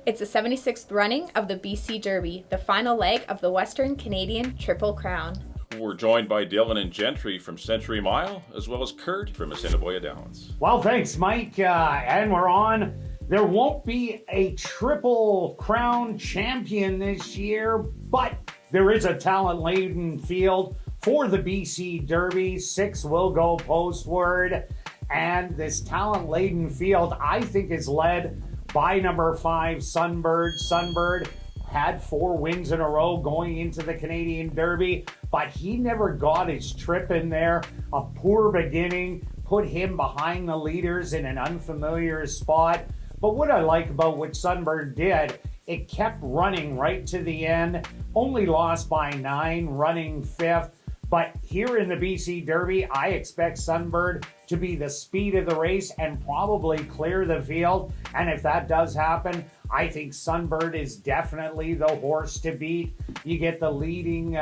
It's the 76th running of the BC Derby, the final leg of the Western Canadian Triple Crown. We're joined by Dylan and Gentry from Century Mile, as well as Kurt from Assiniboia Downs. Well, thanks, Mike. And we're on. There won't be a Triple Crown champion this year, but there is a talent-laden field for the BC Derby. 6 will go postward. And this talent-laden field, I think, is led by number 5, Sunbird. Sunbird had 4 wins in a row going into the Canadian Derby, but he never got his trip in there. A poor beginning put him behind the leaders in an unfamiliar spot. But what I like about what Sunbird did, it kept running right to the end, only lost by 9, running 5th. But here in the BC Derby, I expect Sunbird to be the speed of the race and probably clear the field. And if that does happen, I think Sunbird is definitely the horse to beat. You get the leading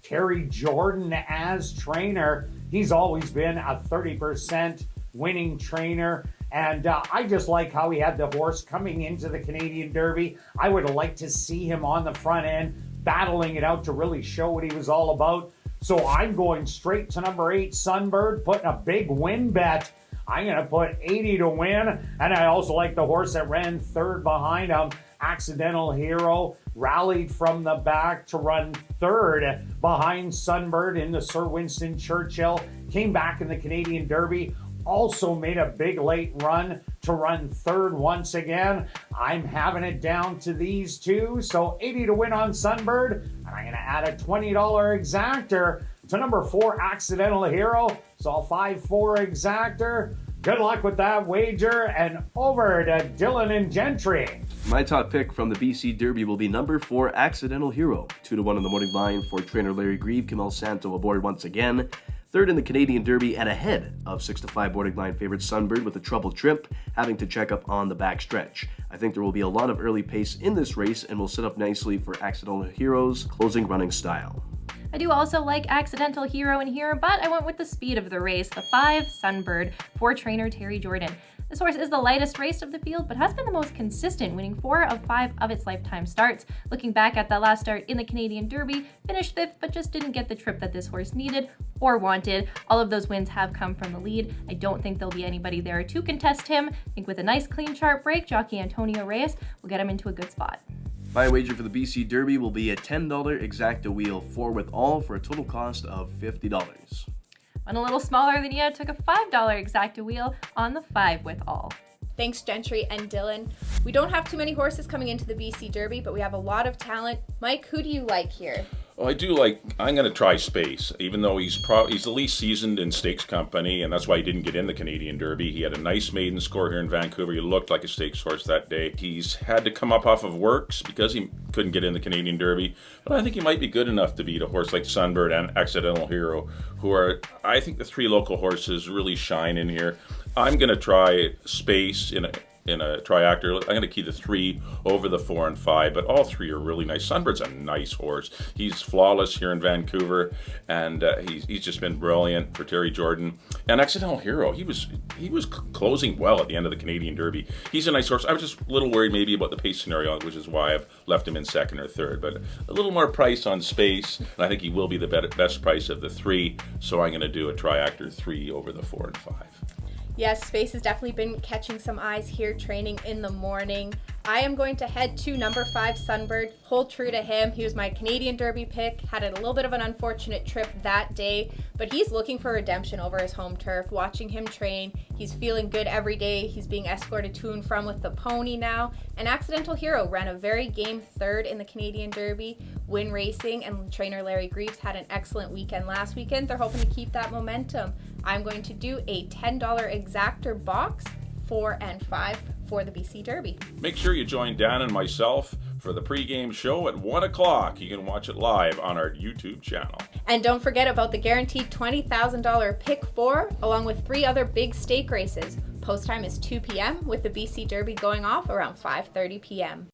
Terry Jordan as trainer. He's always been a 30% winning trainer. And I just like how he had the horse coming into the Canadian Derby. I would have liked to see him on the front end, battling it out to really show what he was all about. So I'm going straight to number 8, Sunbird, putting a big win bet. I'm going to put 80 to win. And I also like the horse that ran 3rd behind him, Accidental Hero, rallied from the back to run 3rd behind Sunbird in the Sir Winston Churchill. Came back in the Canadian Derby. Also made a big late run to run 3rd once again. I'm having it down to these two. So 80 to win on Sunbird. And I'm going to add a $20 exactor to number 4, Accidental Hero. So 5-4 exactor. Good luck with that wager. And over to Dylan and Gentry. My top pick from the BC Derby will be number 4, Accidental Hero. 2-1 on the morning line for trainer Larry Grieve. Kamel Santo aboard once again. 3rd in the Canadian Derby and ahead of 6-5 boarding line favorite Sunbird with a troubled trip, having to check up on the back stretch. I think there will be a lot of early pace in this race and will set up nicely for Accidental Hero's closing running style. I do also like Accidental Hero in here, but I went with the speed of the race, the 5 Sunbird for trainer Terry Jordan. This horse is the lightest race of the field, but has been the most consistent, winning 4 of 5 of its lifetime starts. Looking back at that last start in the Canadian Derby, finished 5th, but just didn't get the trip that this horse needed or wanted. All of those wins have come from the lead. I don't think there'll be anybody there to contest him. I think with a nice clean sharp break, jockey Antonio Reyes will get him into a good spot. My wager for the BC Derby will be a $10 exacta wheel 4 with all for a total cost of $50. One a little smaller than you, took a $5 exacta wheel on the 5 with all. Thanks, Gentry and Dylan. We don't have too many horses coming into the BC Derby, but we have a lot of talent. Mike, who do you like here? Well, I'm going to try Space, even though he's the least seasoned in stakes company, and that's why he didn't get in the Canadian Derby. He had a nice maiden score here in Vancouver. He looked like a stakes horse that day. He's had to come up off of works because he couldn't get in the Canadian Derby, but I think he might be good enough to beat a horse like Sunbird and Accidental Hero, who are, I think the 3 local horses really shine in here. I'm going to try Space in a triactor. I'm going to key the 3 over the 4 and 5, but all 3 are really nice. Sunbird's a nice horse. He's flawless here in Vancouver, and he's just been brilliant for Terry Jordan. And Accidental Hero, he was closing well at the end of the Canadian Derby. He's a nice horse. I was just a little worried maybe about the pace scenario, which is why I've left him in 2nd or 3rd, but a little more price on Space, and I think he will be the best price of the 3, so I'm going to do a triactor 3 over the 4 and 5. Yes, Space has definitely been catching some eyes here training in the morning. I am going to head to number 5, Sunbird, hold true to him. He was my Canadian Derby pick, had a little bit of an unfortunate trip that day, but he's looking for redemption over his home turf. Watching him train, he's feeling good every day. He's being escorted to and from with the pony now. And Accidental Hero ran a very game 3rd in the Canadian Derby, win racing, and trainer Larry Greaves had an excellent weekend last weekend. They're hoping to keep that momentum. I'm going to do a $10 exactor box, 4 and 5 for the BC Derby. Make sure you join Dan and myself for the pregame show at 1 o'clock. You can watch it live on our YouTube channel. And don't forget about the guaranteed $20,000 pick 4, along with 3 other big stake races. Post time is 2 p.m. with the BC Derby going off around 5:30 p.m.